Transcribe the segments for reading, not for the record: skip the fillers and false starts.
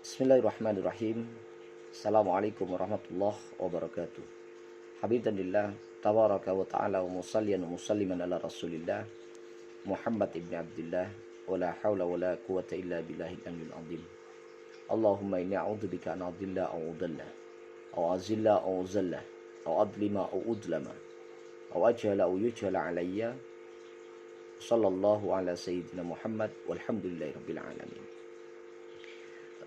Bismillahirrahmanirrahim. Assalamualaikum warahmatullahi wabarakatuh. Hamdanillah tabaraka wa ta'ala wa musalliyan wa musalliman ala rasulillah Muhammad ibn Abdullah wa la hawla wa la quwata illa billahil aliyil azim. Allahumma inni a'udzubika an adilla aw udalla aw azilla aw zalla aw adlima aw udlama aw ajhala aw yujhala alayya. Sallallahu ala sayyidina Muhammad walhamdulillahi rabbil alamin.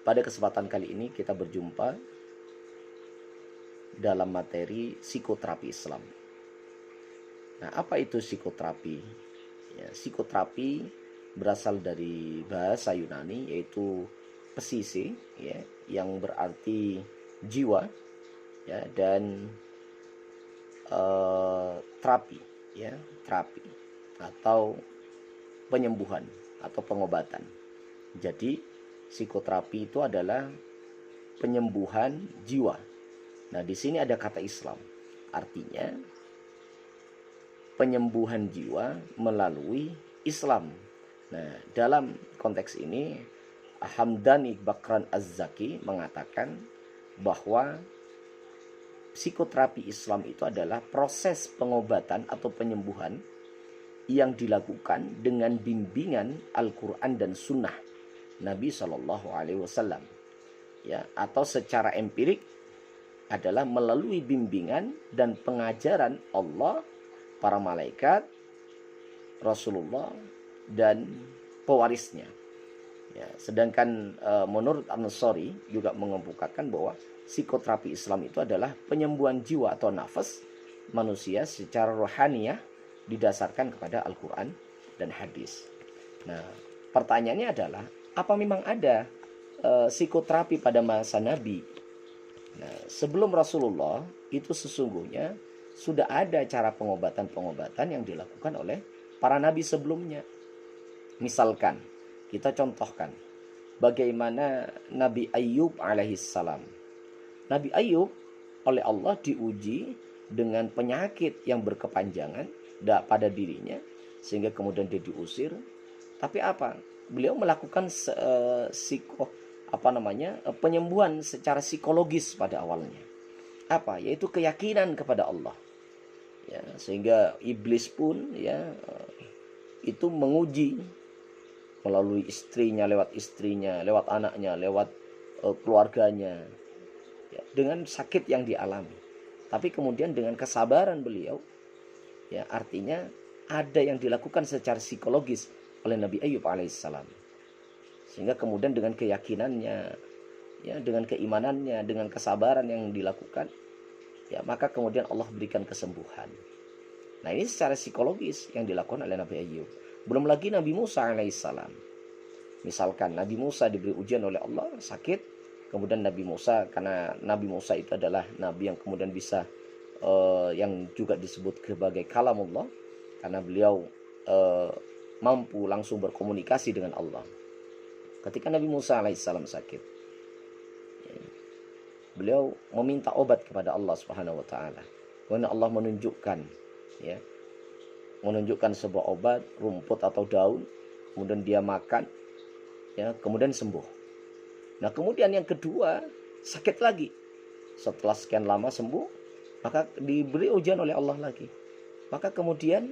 Pada kesempatan kali ini kita berjumpa dalam materi psikoterapi Islam. Nah, apa itu psikoterapi? Ya, psikoterapi berasal dari bahasa Yunani yaitu psise, ya, yang berarti jiwa, ya, dan terapi, ya, terapi atau penyembuhan atau pengobatan. Jadi psikoterapi itu adalah penyembuhan jiwa. Nah, di sini ada kata Islam. Artinya penyembuhan jiwa melalui Islam. Nah, dalam konteks ini Hamdani Bakran Az-Zaki mengatakan bahwa psikoterapi Islam itu adalah proses pengobatan atau penyembuhan yang dilakukan dengan bimbingan Al-Quran dan Sunnah Nabi Shallallahu Alaihi Wasallam, ya, atau secara empirik adalah melalui bimbingan dan pengajaran Allah, para malaikat, Rasulullah, dan pewarisnya. Ya, sedangkan menurut An-Nasari juga mengemukakan bahwa psikoterapi Islam itu adalah penyembuhan jiwa atau nafas manusia secara rohaniah didasarkan kepada Al-Quran dan hadis. Nah, pertanyaannya adalah, apa memang ada psikoterapi pada masa Nabi? Nah, sebelum Rasulullah itu sesungguhnya sudah ada cara pengobatan-pengobatan yang dilakukan oleh para nabi sebelumnya. Misalkan, kita contohkan bagaimana Nabi Ayyub alaihissalam. Nabi Ayyub oleh Allah diuji dengan penyakit yang berkepanjangan pada dirinya, sehingga kemudian dia diusir. Tapi apa? Beliau melakukan penyembuhan secara psikologis pada awalnya. Apa? Yaitu keyakinan kepada Allah. Ya, sehingga iblis pun, ya, itu menguji melalui istrinya, lewat anaknya, lewat keluarganya, ya, dengan sakit yang dialami. Tapi kemudian dengan kesabaran beliau, ya, artinya ada yang dilakukan secara psikologis oleh Nabi Ayyub alaihissalam, sehingga kemudian dengan keyakinannya, ya, dengan keimanannya, dengan kesabaran yang dilakukan, ya, maka kemudian Allah berikan kesembuhan. Nah, ini secara psikologis yang dilakukan oleh Nabi Ayyub. Belum lagi Nabi Musa alaihissalam. Misalkan Nabi Musa diberi ujian oleh Allah, sakit, kemudian Nabi Musa, karena Nabi Musa itu adalah nabi yang kemudian bisa yang juga disebut sebagai kalamullah, karena beliau mampu langsung berkomunikasi dengan Allah. Ketika Nabi Musa alaihissalam sakit, beliau meminta obat kepada Allah Subhanahu wa taala. Kemudian Allah menunjukkan sebuah obat, rumput atau daun, kemudian dia makan, ya, kemudian sembuh. Nah, kemudian yang kedua, sakit lagi. Setelah sekian lama sembuh, maka diberi ujian oleh Allah lagi. Maka kemudian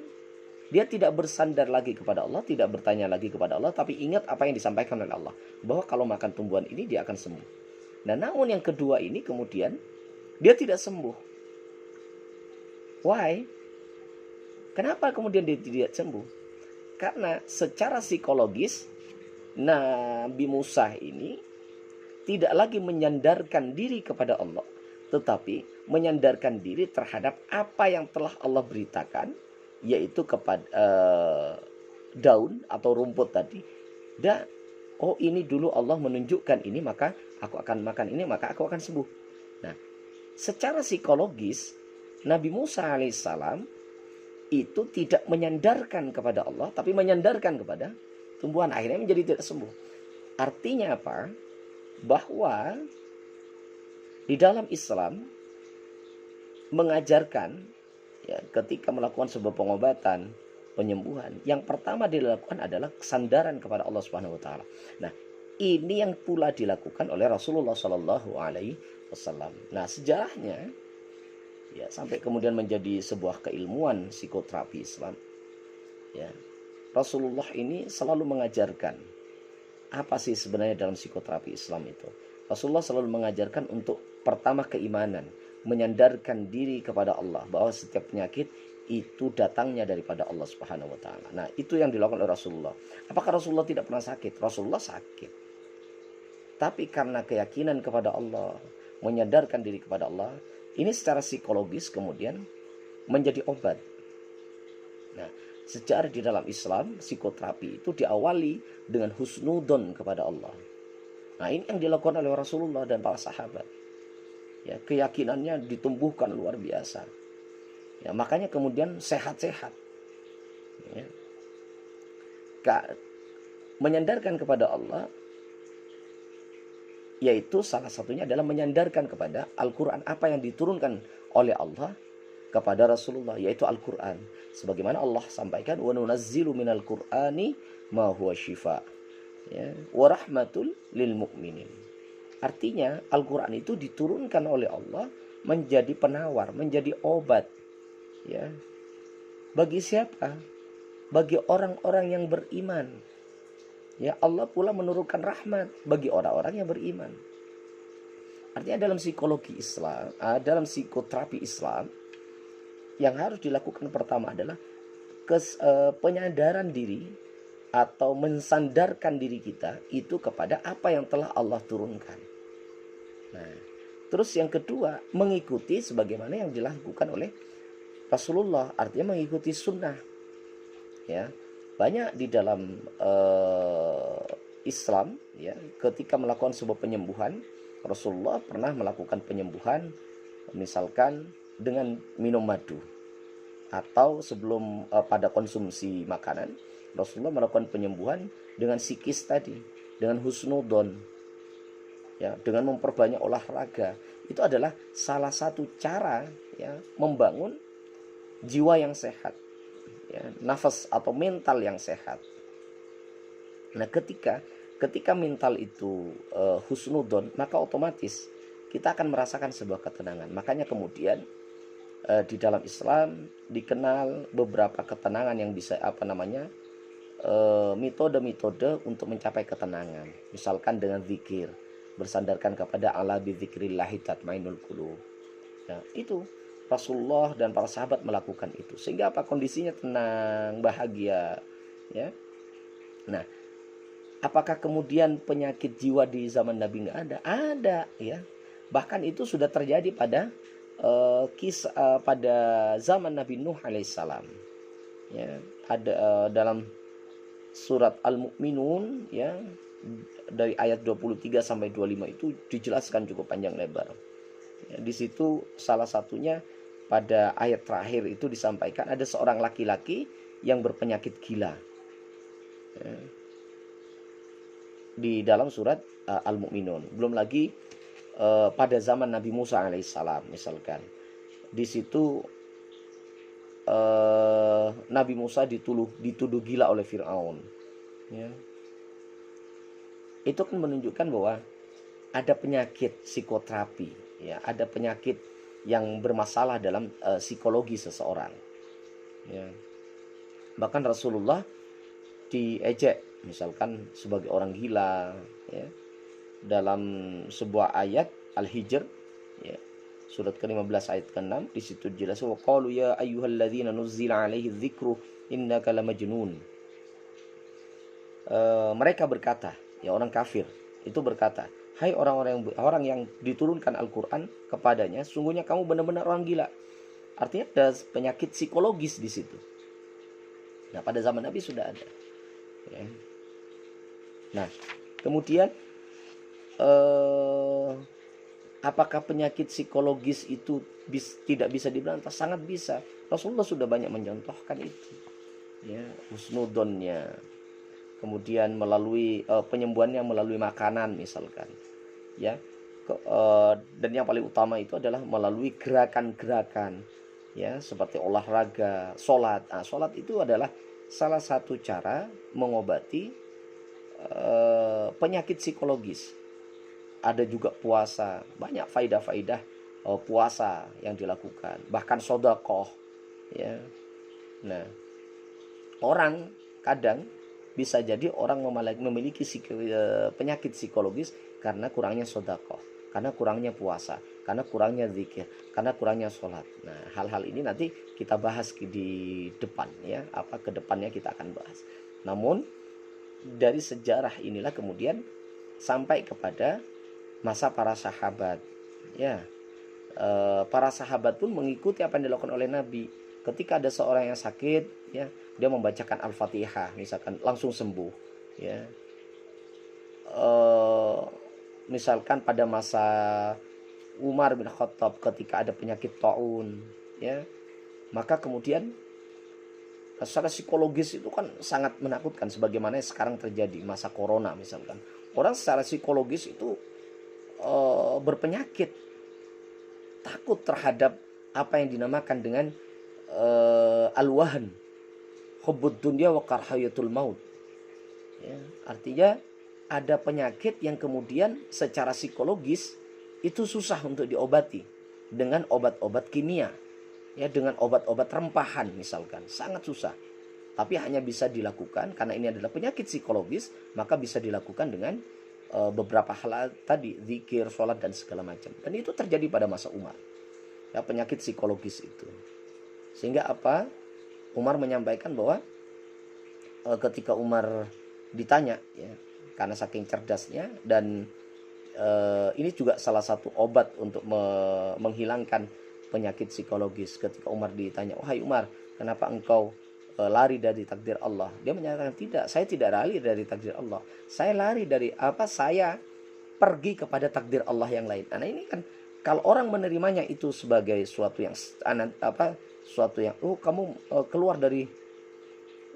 dia tidak bersandar lagi kepada Allah, tidak bertanya lagi kepada Allah, tapi ingat apa yang disampaikan oleh Allah, bahwa kalau makan tumbuhan ini dia akan sembuh. Nah, namun yang kedua ini kemudian dia tidak sembuh. Why? Kenapa kemudian dia tidak sembuh? Karena secara psikologis Nabi Musa ini tidak lagi menyandarkan diri kepada Allah, tetapi menyandarkan diri terhadap apa yang telah Allah beritakan, yaitu kepada daun atau rumput tadi. Dan oh, ini dulu Allah menunjukkan ini, maka aku akan makan ini, maka aku akan sembuh. Nah, secara psikologis Nabi Musa alaihissalam itu tidak menyandarkan kepada Allah, tapi menyandarkan kepada tumbuhan, akhirnya menjadi tidak sembuh. Artinya apa? Bahwa di dalam Islam mengajarkan, ya, ketika melakukan sebuah pengobatan, penyembuhan, yang pertama dilakukan adalah kesandaran kepada Allah Subhanahu wa taala. Nah, ini yang pula dilakukan oleh Rasulullah Shallallahu Alaihi Wasallam. Nah, sejarahnya ya sampai kemudian menjadi sebuah keilmuan psikoterapi Islam. Ya, Rasulullah ini selalu mengajarkan apa sih sebenarnya dalam psikoterapi Islam itu. Rasulullah selalu mengajarkan untuk pertama keimanan, menyandarkan diri kepada Allah bahwa setiap penyakit itu datangnya daripada Allah Subhanahu wa taala. Nah, itu yang dilakukan oleh Rasulullah. Apakah Rasulullah tidak pernah sakit? Rasulullah sakit. Tapi karena keyakinan kepada Allah, menyadarkan diri kepada Allah, ini secara psikologis kemudian menjadi obat. Nah, sejarah di dalam Islam, psikoterapi itu diawali dengan husnudon kepada Allah. Nah, ini yang dilakukan oleh Rasulullah dan para sahabat. Ya, keyakinannya ditumbuhkan luar biasa. Ya, makanya kemudian sehat-sehat. Ya. Menyandarkan kepada Allah, yaitu salah satunya adalah menyandarkan kepada Al-Quran, apa yang diturunkan oleh Allah kepada Rasulullah, yaitu Al-Quran. Sebagaimana Allah sampaikan, wa nunazzilu minal Qur'ani ma huwa syifa, ya, wa rahmatul lil mu'minin. Artinya Al-Quran itu diturunkan oleh Allah menjadi penawar, menjadi obat. Ya, bagi siapa? Bagi orang-orang yang beriman. Ya, Allah pula menurunkan rahmat bagi orang-orang yang beriman. Artinya dalam psikologi Islam, dalam psikoterapi Islam, yang harus dilakukan pertama adalah penyadaran diri atau mensandarkan diri kita itu kepada apa yang telah Allah turunkan. Nah, terus yang kedua, mengikuti sebagaimana yang dilakukan oleh Rasulullah, artinya mengikuti sunnah. Ya, banyak di dalam Islam, ya, ketika melakukan sebuah penyembuhan, Rasulullah pernah melakukan penyembuhan, misalkan dengan minum madu, atau sebelum pada konsumsi makanan, Rasulullah melakukan penyembuhan dengan psikis tadi, dengan husnudon, ya, dengan memperbanyak olahraga. Itu adalah salah satu cara, ya, membangun jiwa yang sehat, ya, nafas atau mental yang sehat. Nah, ketika mental itu husnudon, maka otomatis kita akan merasakan sebuah ketenangan. Makanya kemudian di dalam Islam dikenal beberapa ketenangan yang bisa metode-metode untuk mencapai ketenangan. Misalkan dengan zikir, bersandarkan kepada ala bi dzikrillahi tatmainul qulub. Nah, itu Rasulullah dan para sahabat melakukan itu, sehingga apa, kondisinya tenang, bahagia, ya. Nah, apakah kemudian penyakit jiwa di zaman Nabi nggak ada? Ada, ya. Bahkan itu sudah terjadi pada pada zaman Nabi Nuh alaihissalam. Ya, ada dalam surat Al-Mu'minun, ya, dari ayat 23 sampai 25 itu dijelaskan cukup panjang lebar. Ya, di situ salah satunya pada ayat terakhir itu disampaikan ada seorang laki-laki yang berpenyakit gila. Ya, di dalam surat Al-Mu'minun. Belum lagi pada zaman Nabi Musa alaihissalam, misalkan di situ Nabi Musa dituduh gila oleh Fir'aun. Ya. Itu kan menunjukkan bahwa ada penyakit psikoterapi, ya, ada penyakit yang bermasalah dalam psikologi seseorang. Ya. Bahkan Rasulullah diejek, misalkan sebagai orang gila, ya, dalam sebuah ayat Al-Hijr, ya, surat ke-15 ayat ke-6, di situ jelas, wa qalu ya ayyuhalladzina nuzzila alaihi dzikru innaka lamajnun. Mereka berkata, ya, orang kafir itu berkata, hai orang yang diturunkan Al-Quran kepadanya, sungguhnya kamu benar-benar orang gila. Artinya ada penyakit psikologis di situ. Nah, pada zaman Nabi sudah ada. Ya. Nah, kemudian apakah penyakit psikologis itu tidak bisa diberantas? Sangat bisa. Rasulullah sudah banyak mencontohkan itu. Ya, husnudonnya. Kemudian melalui penyembuhannya melalui makanan misalkan. Ya. Dan yang paling utama itu adalah melalui gerakan-gerakan, ya, seperti olahraga, sholat. Nah, sholat itu adalah salah satu cara mengobati penyakit psikologis. Ada juga puasa, banyak faidah-faidah puasa yang dilakukan, bahkan sedekah, ya. Nah, orang kadang bisa jadi orang memiliki penyakit psikologis karena kurangnya sedekah, karena kurangnya puasa, karena kurangnya zikir, karena kurangnya sholat. Nah, hal-hal ini nanti kita bahas di depan, ya. Ke depannya kita akan bahas. Namun dari sejarah inilah kemudian sampai kepada masa para sahabat, ya. Para sahabat pun mengikuti apa yang dilakukan oleh Nabi. Ketika ada seorang yang sakit, ya, dia membacakan Al-Fatihah, misalkan langsung sembuh, ya. Misalkan pada masa Umar bin Khattab ketika ada penyakit taun, ya, maka kemudian secara psikologis itu kan sangat menakutkan, sebagaimana sekarang terjadi masa corona misalkan. Orang secara psikologis itu berpenyakit, takut terhadap apa yang dinamakan dengan al-wahn, hubbud dunya wa karahiyatul maut. Ya, artinya ada penyakit yang kemudian secara psikologis itu susah untuk diobati dengan obat-obat kimia, ya, dengan obat-obat rempahan misalkan, sangat susah. Tapi hanya bisa dilakukan karena ini adalah penyakit psikologis, maka bisa dilakukan dengan beberapa hal tadi, zikir, sholat dan segala macam. Dan itu terjadi pada masa Umar, ya, penyakit psikologis itu. Sehingga apa? Umar menyampaikan bahwa ketika Umar ditanya, ya, karena saking cerdasnya, dan ini juga salah satu obat untuk menghilangkan penyakit psikologis. Ketika Umar ditanya, "Wahai Umar, kenapa engkau lari dari takdir Allah?" Dia menyatakan, "Tidak, saya tidak lari dari takdir Allah. Saya lari dari apa? Saya pergi kepada takdir Allah yang lain." Nah, ini kan kalau orang menerimanya itu sebagai suatu yang kamu keluar dari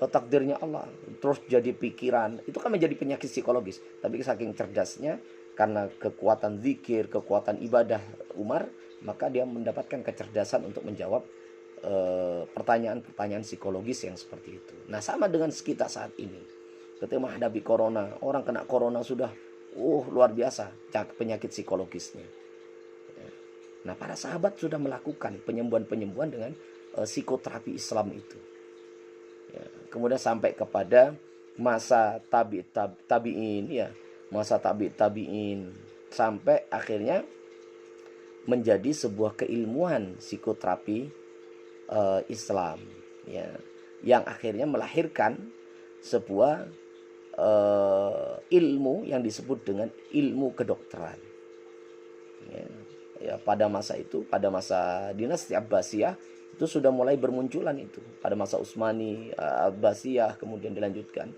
takdirnya Allah, terus jadi pikiran, itu kan menjadi penyakit psikologis. Tapi saking cerdasnya, karena kekuatan zikir, kekuatan ibadah Umar, maka dia mendapatkan kecerdasan untuk menjawab pertanyaan-pertanyaan psikologis yang seperti itu. Nah, sama dengan kita saat ini. Ketika menghadapi corona, orang kena corona sudah luar biasa penyakit psikologisnya. Nah, para sahabat sudah melakukan penyembuhan-penyembuhan dengan psikoterapi Islam itu. Ya, kemudian sampai kepada masa tabi'in, ya, masa tabi'in, sampai akhirnya menjadi sebuah keilmuan psikoterapi Islam, ya, yang akhirnya melahirkan sebuah ilmu yang disebut dengan ilmu kedokteran. Ya, pada masa itu, pada masa dinasti Abbasiyah itu sudah mulai bermunculan itu. Pada masa Utsmani, Abbasiyah, kemudian dilanjutkan,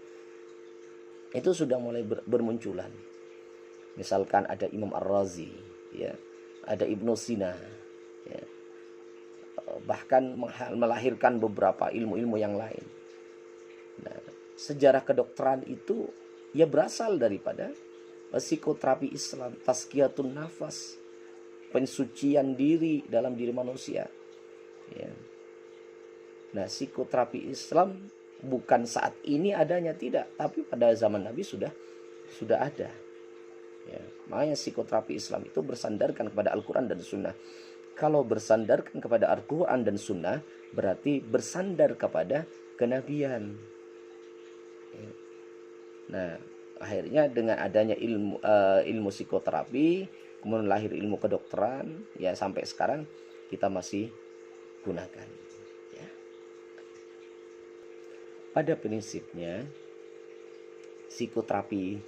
itu sudah mulai bermunculan. Misalkan ada Imam Ar-Razi, ya, ada Ibnu Sina, ya, bahkan melahirkan beberapa ilmu-ilmu yang lain. Nah, sejarah kedokteran itu ya berasal daripada psikoterapi Islam, tazkiyatun nafas, pensucian diri dalam diri manusia. Ya. Nah, psikoterapi Islam bukan saat ini adanya, tidak, tapi pada zaman Nabi sudah ada. Ya, makanya psikoterapi Islam itu bersandarkan kepada Al-Quran dan Sunnah. Kalau bersandarkan kepada Al-Quran dan Sunnah, berarti bersandar kepada kenabian. Ya. Nah, akhirnya dengan adanya ilmu psikoterapi, kemudian lahir ilmu kedokteran, ya, sampai sekarang kita masih gunakan. Ya. Pada prinsipnya, psikoterapi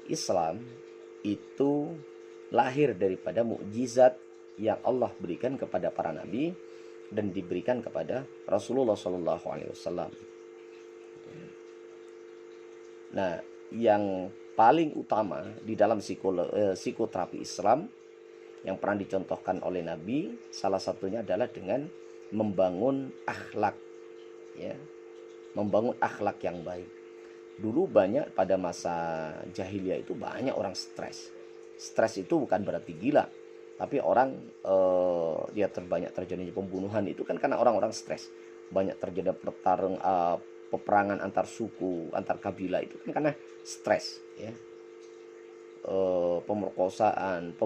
Islam itu lahir daripada mukjizat yang Allah berikan kepada para nabi dan diberikan kepada Rasulullah SAW. Nah, yang paling utama di dalam psikoterapi Islam yang pernah dicontohkan oleh Nabi, salah satunya adalah dengan membangun akhlak, ya, membangun akhlak yang baik. Dulu banyak pada masa jahiliyah itu banyak orang stres. Stres itu bukan berarti gila, tapi orang dia banyak terjadinya pembunuhan itu kan karena orang-orang stres. Banyak terjadi peperangan antar suku, antar kabilah itu kan karena stres, ya. pemerkosaan,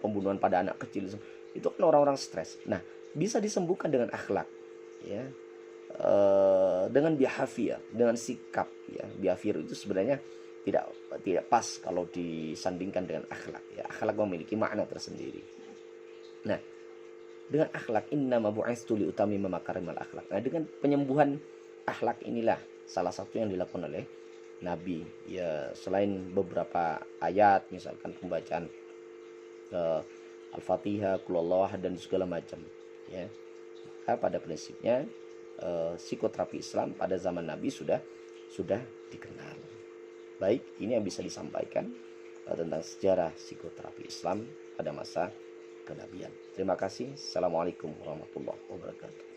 pembunuhan pada anak kecil, itu kan orang-orang stres. Nah, bisa disembuhkan dengan akhlak, ya, dengan behavior, dengan sikap, ya. Behavior itu sebenarnya tidak tidak pas kalau disandingkan dengan akhlak, ya. Akhlak memiliki makna tersendiri. Nah, dengan akhlak, innama bu'istu liutammima makarimal akhlak. Nah, dengan penyembuhan akhlak inilah salah satu yang dilakukan oleh Nabi, ya, selain beberapa ayat, misalkan pembacaan Al-Fatihah, Qul Huwallahu Ahad, dan segala macam, ya. Pada prinsipnya psikoterapi Islam pada zaman Nabi sudah dikenal. Baik, ini yang bisa disampaikan tentang sejarah psikoterapi Islam pada masa kenabian. Terima kasih. Assalamualaikum warahmatullahi wabarakatuh.